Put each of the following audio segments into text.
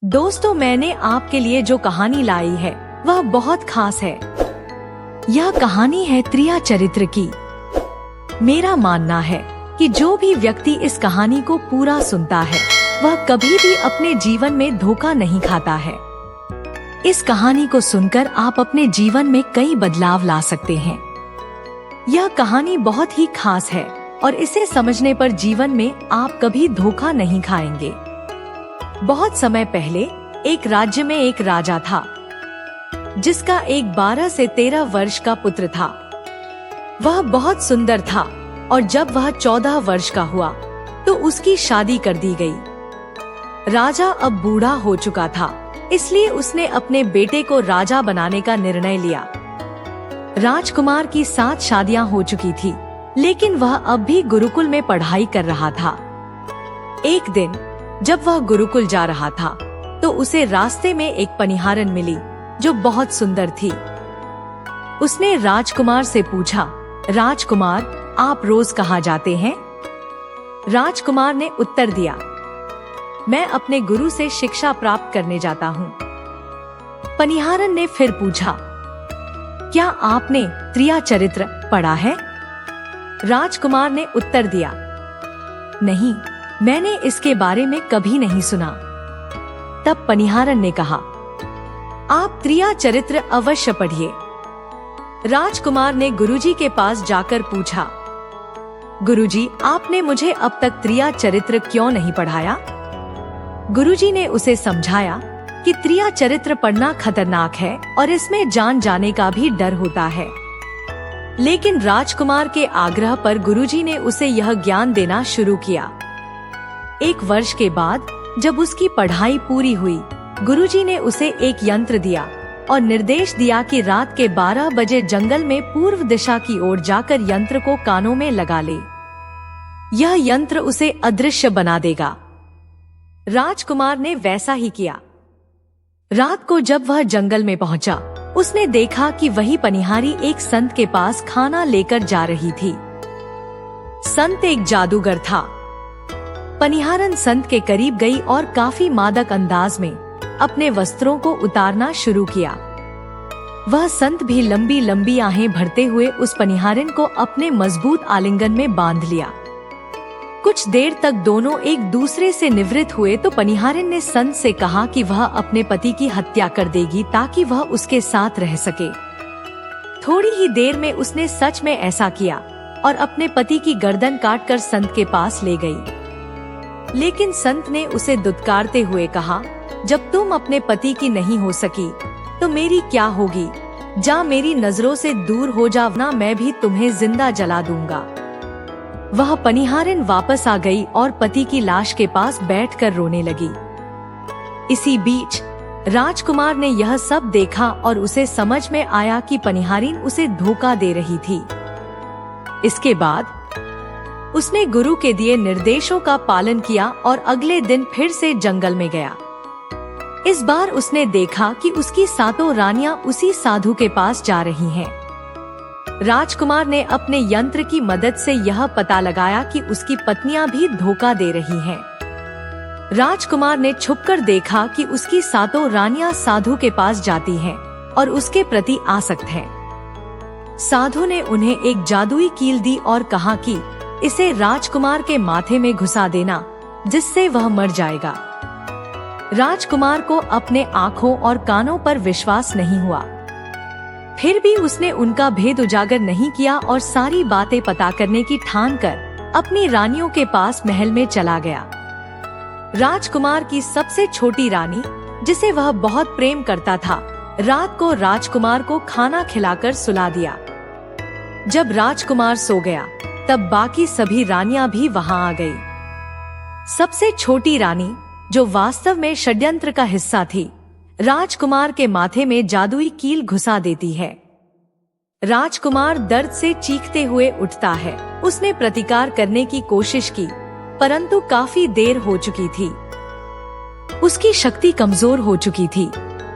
दोस्तों, मैंने आपके लिए जो कहानी लाई है वह बहुत खास है। यह कहानी है त्रिया चरित्र की। मेरा मानना है कि जो भी व्यक्ति इस कहानी को पूरा सुनता है वह कभी भी अपने जीवन में धोखा नहीं खाता है। इस कहानी को सुनकर आप अपने जीवन में कई बदलाव ला सकते हैं। यह कहानी बहुत ही खास है और इसे समझने पर जीवन में आप कभी धोखा नहीं खाएंगे। बहुत समय पहले एक राज्य में एक राजा था जिसका एक 12 से 13 वर्ष का पुत्र था। वह बहुत सुंदर था और जब वह 14 वर्ष का हुआ तो उसकी शादी कर दी गई। राजा अब बूढ़ा हो चुका था, इसलिए उसने अपने बेटे को राजा बनाने का निर्णय लिया। राजकुमार की 7 शादियां हो चुकी थी, लेकिन वह अब भी गुरुकुल में पढ़ाई कर रहा था। एक दिन जब वह गुरुकुल जा रहा था तो उसे रास्ते में एक पनिहारन मिली जो बहुत सुंदर थी। उसने राजकुमार से पूछा, राजकुमार, आप रोज कहाँ जाते हैं? राजकुमार ने उत्तर दिया, मैं अपने गुरु से शिक्षा प्राप्त करने जाता हूँ। पनिहारन ने फिर पूछा, क्या आपने त्रिया चरित्र पढ़ा है? राजकुमार ने उत्तर दिया, नहीं, मैंने इसके बारे में कभी नहीं सुना। तब पनिहारन ने कहा, आप त्रिया चरित्र अवश्य पढ़िए। राजकुमार ने गुरुजी के पास जाकर पूछा, गुरुजी, आपने मुझे अब तक त्रिया चरित्र क्यों नहीं पढ़ाया? गुरुजी ने उसे समझाया कि त्रिया चरित्र पढ़ना खतरनाक है और इसमें जान जाने का भी डर होता है। लेकिन राजकुमार के आग्रह पर गुरुजी ने उसे यह ज्ञान देना शुरू किया। 1 वर्ष के बाद जब उसकी पढ़ाई पूरी हुई, गुरुजी ने उसे एक यंत्र दिया और निर्देश दिया कि रात के 12 बजे जंगल में पूर्व दिशा की ओर जाकर यंत्र को कानों में लगा ले। यह यंत्र उसे अदृश्य बना देगा। राजकुमार ने वैसा ही किया। रात को जब वह जंगल में पहुंचा, उसने देखा कि वही पनिहारी एक संत के पास खाना लेकर जा रही थी। संत एक जादूगर था। पनिहारन संत के करीब गई और काफी मादक अंदाज में अपने वस्त्रों को उतारना शुरू किया। वह संत भी लंबी लंबी आहें भरते हुए उस पनिहारिन को अपने मजबूत आलिंगन में बांध लिया। कुछ देर तक दोनों एक दूसरे से निवृत्त हुए तो पनिहारिन ने संत से कहा कि वह अपने पति की हत्या कर देगी ताकि वह उसके साथ रह सके। थोड़ी ही देर में उसने सच में ऐसा किया और अपने पति की गर्दन काटकर संत के पास ले गई। लेकिन संत ने उसे दुत्कारते हुए कहा, जब तुम अपने पति की नहीं हो सकी तो मेरी क्या होगी? जा, मेरी नजरों से दूर हो जा, वरना मैं भी तुम्हें जिंदा जला दूंगा। वह पनिहारिन वापस आ गई और पति की लाश के पास बैठकर रोने लगी। इसी बीच राजकुमार ने यह सब देखा और उसे समझ में आया कि पनिहारिन उसे धोखा दे रही थी। इसके बाद उसने गुरु के दिए निर्देशों का पालन किया और अगले दिन फिर से जंगल में गया। इस बार उसने देखा कि उसकी 7 रानियां उसी साधु के पास जा रही हैं। राजकुमार ने अपने यंत्र की मदद से यह पता लगाया कि उसकी पत्नियां भी धोखा दे रही हैं। राजकुमार ने छुपकर देखा कि उसकी 7 रानियां साधु के पास जाती हैं और उसके प्रति आसक्त हैं। साधु ने उन्हें एक जादुई कील दी और कहा कि इसे राजकुमार के माथे में घुसा देना, जिससे वह मर जाएगा। राजकुमार को अपने आँखों और कानों पर विश्वास नहीं हुआ। फिर भी उसने उनका भेद उजागर नहीं किया और सारी बातें पता करने की ठान कर अपनी रानियों के पास महल में चला गया। राजकुमार की सबसे छोटी रानी, जिसे वह बहुत प्रेम करता था, रात को राजकुमार को खाना खिलाकर सुला दिया। जब राजकुमार सो गया तब बाकी सभी रानियां भी वहां आ गई। सबसे छोटी रानी, जो वास्तव में षड्यंत्र का हिस्सा थी, राजकुमार के माथे में जादुई कील घुसा देती है। राजकुमार दर्द से चीखते हुए उठता है। उसने प्रतिकार करने की कोशिश की, परंतु काफी देर हो चुकी थी। उसकी शक्ति कमजोर हो चुकी थी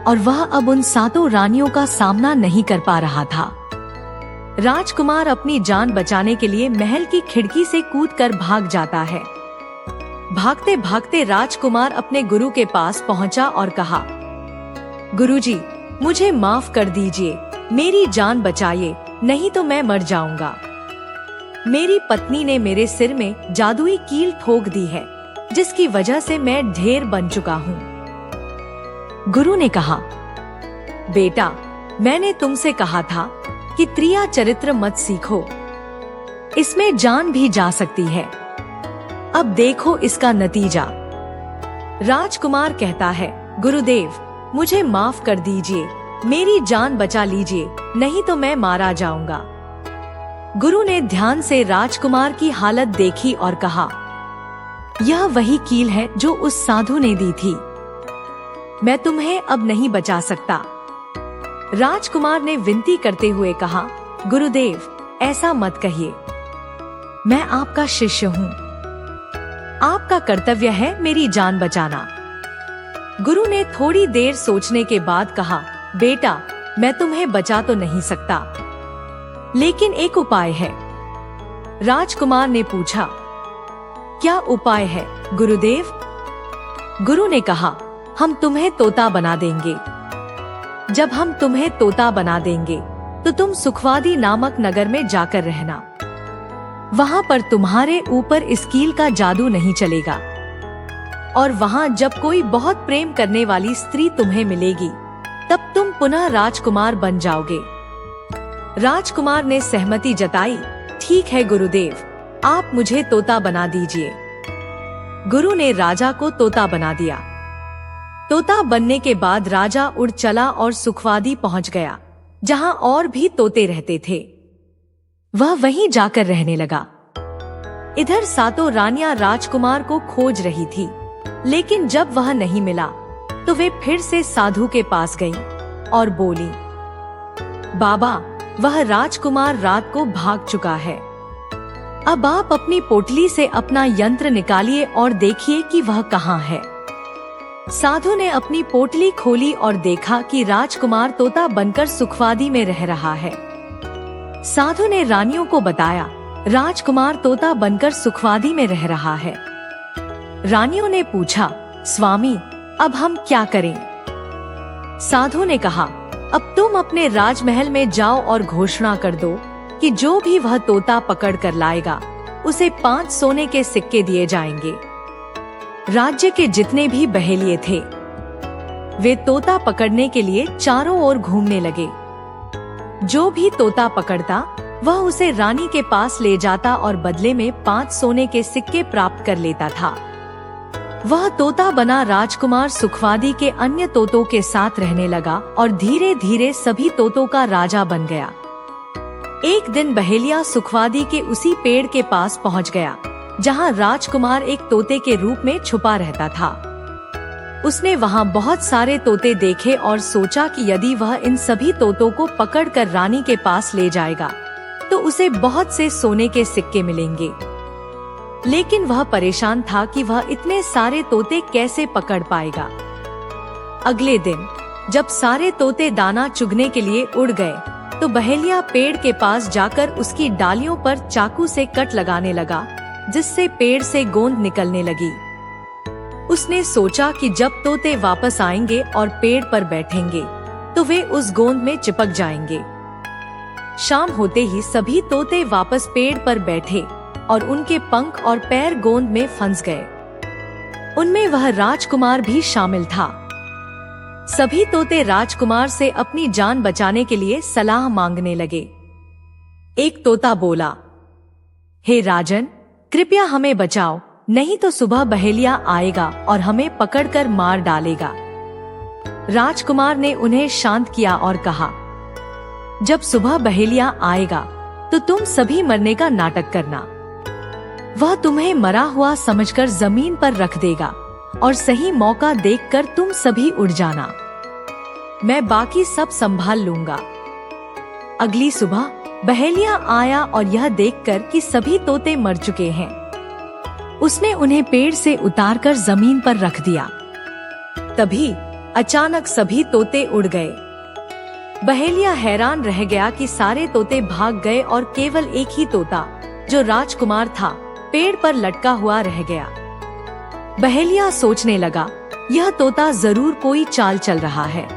और वह अब उन 7 रानियों का सामना नहीं कर पा रहा था। राजकुमार अपनी जान बचाने के लिए महल की खिड़की से कूदकर भाग जाता है। भागते भागते राजकुमार अपने गुरु के पास पहुंचा और कहा, गुरुजी, मुझे माफ कर दीजिए, मेरी जान बचाइए, नहीं तो मैं मर जाऊंगा। मेरी पत्नी ने मेरे सिर में जादुई कील ठोक दी है, जिसकी वजह से मैं ढेर बन चुका हूँ। गुरु ने कहा, बेटा, मैंने तुमसे कहा था कि त्रिया चरित्र मत सीखो, इसमें जान भी जा सकती है। अब देखो इसका नतीजा। राजकुमार कहता है, गुरुदेव, मुझे माफ कर दीजिए, मेरी जान बचा लीजिए, नहीं तो मैं मारा जाऊंगा। गुरु ने ध्यान से राजकुमार की हालत देखी और कहा, यह वही कील है जो उस साधु ने दी थी, मैं तुम्हें अब नहीं बचा सकता। राजकुमार ने विनती करते हुए कहा, गुरुदेव, ऐसा मत कहिए, मैं आपका शिष्य हूँ, आपका कर्तव्य है मेरी जान बचाना। गुरु ने थोड़ी देर सोचने के बाद कहा, बेटा, मैं तुम्हें बचा तो नहीं सकता, लेकिन एक उपाय है। राजकुमार ने पूछा, क्या उपाय है गुरुदेव? गुरु ने कहा, हम तुम्हें तोता बना देंगे। जब हम तुम्हें तोता बना देंगे तो तुम सुखवादी नामक नगर में जाकर रहना, वहाँ पर तुम्हारे ऊपर इस कील का जादू नहीं चलेगा, और वहाँ जब कोई बहुत प्रेम करने वाली स्त्री तुम्हें मिलेगी तब तुम पुनः राजकुमार बन जाओगे। राजकुमार ने सहमति जताई, ठीक है गुरुदेव, आप मुझे तोता बना दीजिए। गुरु ने राजा को तोता बना दिया। तोता बनने के बाद राजा उड़ चला और सुखवादी पहुंच गया, जहां और भी तोते रहते थे। वह वहीं जाकर रहने लगा। इधर सातों रानियां राजकुमार को खोज रही थी, लेकिन जब वह नहीं मिला तो वे फिर से साधु के पास गईं और बोली, बाबा, वह राजकुमार रात को भाग चुका है। अब आप अपनी पोटली से अपना यंत्र निकालिए और देखिए कि वह कहाँ है। साधु ने अपनी पोटली खोली और देखा कि राजकुमार तोता बनकर सुखवादी में रह रहा है। साधु ने रानियों को बताया, राजकुमार तोता बनकर सुखवादी में रह रहा है। रानियों ने पूछा, स्वामी, अब हम क्या करें? साधु ने कहा, अब तुम अपने राजमहल में जाओ और घोषणा कर दो कि जो भी वह तोता पकड़ कर लाएगा उसे 5 सोने के सिक्के दिए जाएंगे। राज्य के जितने भी बहेलिये थे वे तोता पकड़ने के लिए चारों ओर घूमने लगे। जो भी तोता पकड़ता वह उसे रानी के पास ले जाता और बदले में 5 सोने के सिक्के प्राप्त कर लेता था। वह तोता बना राजकुमार सुखवादी के अन्य तोतों के साथ रहने लगा और धीरे धीरे सभी तोतों का राजा बन गया। एक दिन बहेलिया सुखवादी के उसी पेड़ के पास पहुंच गया जहां राजकुमार एक तोते के रूप में छुपा रहता था। उसने वहां बहुत सारे तोते देखे और सोचा कि यदि वह इन सभी तोतों को पकड़कर रानी के पास ले जाएगा तो उसे बहुत से सोने के सिक्के मिलेंगे। लेकिन वह परेशान था कि वह इतने सारे तोते कैसे पकड़ पाएगा। अगले दिन जब सारे तोते दाना चुगने के लिए उड़ गए तो बहेलिया पेड़ के पास जाकर उसकी डालियों पर चाकू से कट लगाने लगा, जिससे पेड़ से गोंद निकलने लगी। उसने सोचा कि जब तोते वापस आएंगे और पेड़ पर बैठेंगे तो वे उस गोंद में चिपक जाएंगे। शाम होते ही सभी तोते वापस पेड़ पर बैठे और उनके पंख और पैर गोंद में फंस गए। उनमें वह राजकुमार भी शामिल था। सभी तोते राजकुमार से अपनी जान बचाने के लिए सलाह मांगने लगे। एक तोता बोला, हे राजन, कृपया हमें बचाओ, नहीं तो सुबह बहेलिया आएगा और हमें पकड़कर मार डालेगा। राजकुमार ने उन्हें शांत किया और कहा, जब सुबह बहेलिया आएगा तो तुम सभी मरने का नाटक करना। वह तुम्हें मरा हुआ समझकर जमीन पर रख देगा और सही मौका देखकर तुम सभी उड़ जाना। मैं बाकी सब संभाल लूंगा। अगली सुबह बहेलिया आया और यह देखकर कि सभी तोते मर चुके हैं, उसने उन्हें पेड़ से उतारकर जमीन पर रख दिया। तभी अचानक सभी तोते उड़ गए। बहेलिया हैरान रह गया कि सारे तोते भाग गए और केवल एक ही तोता, जो राजकुमार था, पेड़ पर लटका हुआ रह गया। बहेलिया सोचने लगा, यह तोता जरूर कोई चाल चल रहा है।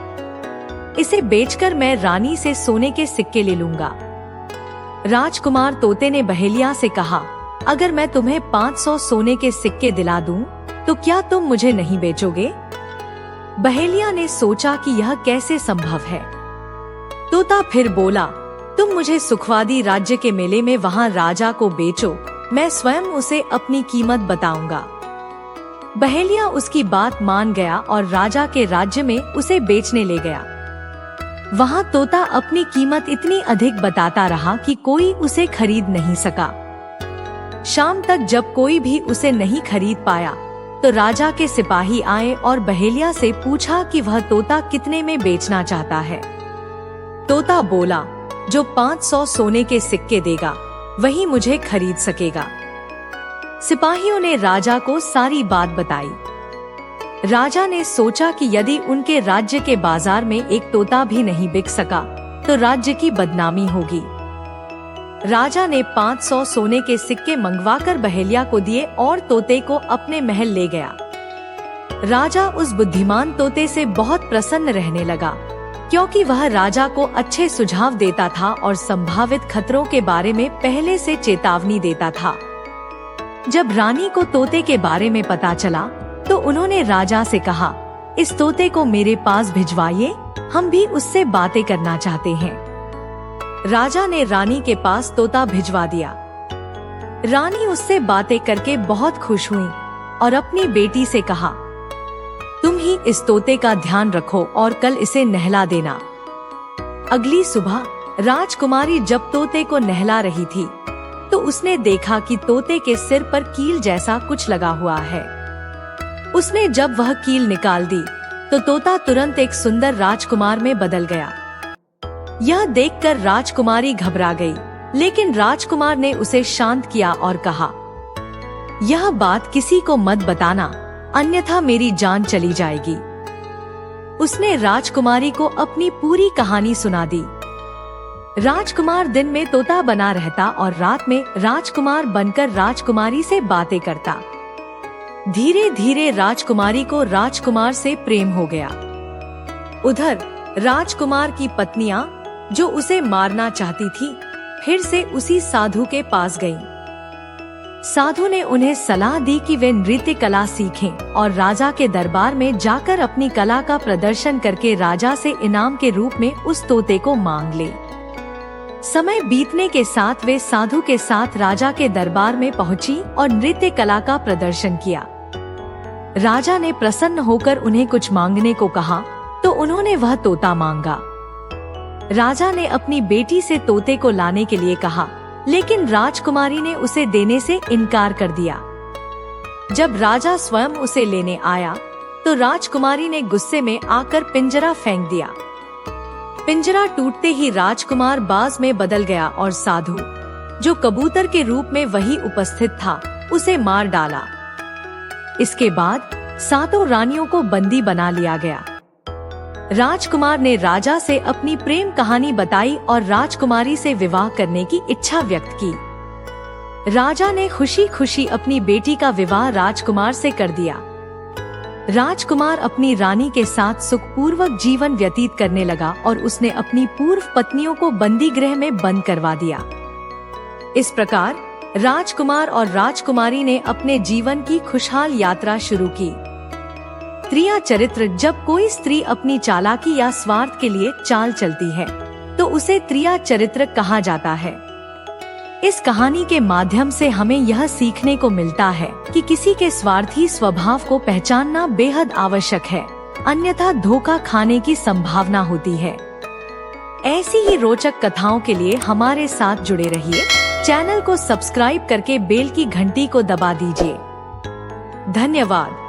इसे बेचकर मैं रानी से सोने के सिक्के ले लूंगा। राजकुमार तोते ने बहेलिया से कहा, अगर मैं तुम्हें 500 सोने के सिक्के दिला दूं, तो क्या तुम मुझे नहीं बेचोगे? बहेलिया ने सोचा कि यह कैसे संभव है। तोता फिर बोला, तुम मुझे सुखवादी राज्य के मेले में वहां राजा को बेचो, मैं स्वयं उसे अपनी कीमत बताऊंगा। बहेलिया उसकी बात मान गया और राजा के राज्य में उसे बेचने ले गया। वहां तोता अपनी कीमत इतनी अधिक बताता रहा कि कोई उसे खरीद नहीं सका। शाम तक जब कोई भी उसे नहीं खरीद पाया, तो राजा के सिपाही आए और बहेलिया से पूछा कि वह तोता कितने में बेचना चाहता है। तोता बोला, जो 500 सोने के सिक्के देगा वही मुझे खरीद सकेगा। सिपाहियों ने राजा को सारी बात बताई। राजा ने सोचा कि यदि उनके राज्य के बाजार में एक तोता भी नहीं बिक सका, तो राज्य की बदनामी होगी। राजा ने 500 सोने के सिक्के मंगवाकर बहेलिया को दिए और तोते को अपने महल ले गया। राजा उस बुद्धिमान तोते से बहुत प्रसन्न रहने लगा, क्योंकि वह राजा को अच्छे सुझाव देता था और संभावित खतरों के बारे में पहले से चेतावनी देता था। जब रानी को तोते के बारे में पता चला, तो उन्होंने राजा से कहा, इस तोते को मेरे पास भिजवाइए, हम भी उससे बातें करना चाहते हैं। राजा ने रानी के पास तोता भिजवा दिया। रानी उससे बातें करके बहुत खुश हुई और अपनी बेटी से कहा, तुम ही इस तोते का ध्यान रखो और कल इसे नहला देना। अगली सुबह राजकुमारी जब तोते को नहला रही थी, तो उसने देखा कि तोते के सिर पर कील जैसा कुछ लगा हुआ है। उसने जब वह कील निकाल दी, तो तोता तुरंत एक सुंदर राजकुमार में बदल गया। यह देखकर राजकुमारी घबरा गई, लेकिन राजकुमार ने उसे शांत किया और कहा, यह बात किसी को मत बताना, अन्यथा मेरी जान चली जाएगी। उसने राजकुमारी को अपनी पूरी कहानी सुना दी। राजकुमार दिन में तोता बना रहता और रात में राजकुमार बनकर राजकुमारी से बातें करता। धीरे धीरे राजकुमारी को राजकुमार से प्रेम हो गया। उधर राजकुमार की पत्नियां, जो उसे मारना चाहती थी, फिर से उसी साधु के पास गईं। साधु ने उन्हें सलाह दी कि वे नृत्य कला सीखें और राजा के दरबार में जाकर अपनी कला का प्रदर्शन करके राजा से इनाम के रूप में उस तोते को मांग ले। समय बीतने के साथ वे साधु के साथ राजा के दरबार में पहुंची और नृत्य कला का प्रदर्शन किया। राजा ने प्रसन्न होकर उन्हें कुछ मांगने को कहा, तो उन्होंने वह तोता मांगा। राजा ने अपनी बेटी से तोते को लाने के लिए कहा, लेकिन राजकुमारी ने उसे देने से इनकार कर दिया। जब राजा स्वयं उसे लेने आया, तो राजकुमारी ने गुस्से में आकर पिंजरा फेंक दिया। पिंजरा टूटते ही राजकुमार बाज में बदल गया और साधु, जो कबूतर के रूप में वही उपस्थित था, उसे मार डाला। इसके बाद सातों रानियों को बंदी बना लिया गया। राजकुमार ने राजा से अपनी प्रेम कहानी बताई और राजकुमारी से विवाह करने की इच्छा व्यक्त की। राजा ने खुशी खुशी अपनी बेटी का विवाह राजकुमार से कर दिया। राजकुमार अपनी रानी के साथ सुखपूर्वक जीवन व्यतीत करने लगा और उसने अपनी पूर्व पत्नियों को बंदी गृह में बंद करवा दिया। इस प्रकार राजकुमार और राजकुमारी ने अपने जीवन की खुशहाल यात्रा शुरू की। त्रिया चरित्र: जब कोई स्त्री अपनी चालाकी या स्वार्थ के लिए चाल चलती है, तो उसे त्रिया चरित्र कहा जाता है। इस कहानी के माध्यम से हमें यह सीखने को मिलता है कि किसी के स्वार्थी स्वभाव को पहचानना बेहद आवश्यक है, अन्यथा धोखा खाने की संभावना होती है। ऐसी ही रोचक कथाओं के लिए हमारे साथ जुड़े रहिए। चैनल को सब्सक्राइब करके बेल की घंटी को दबा दीजिए। धन्यवाद।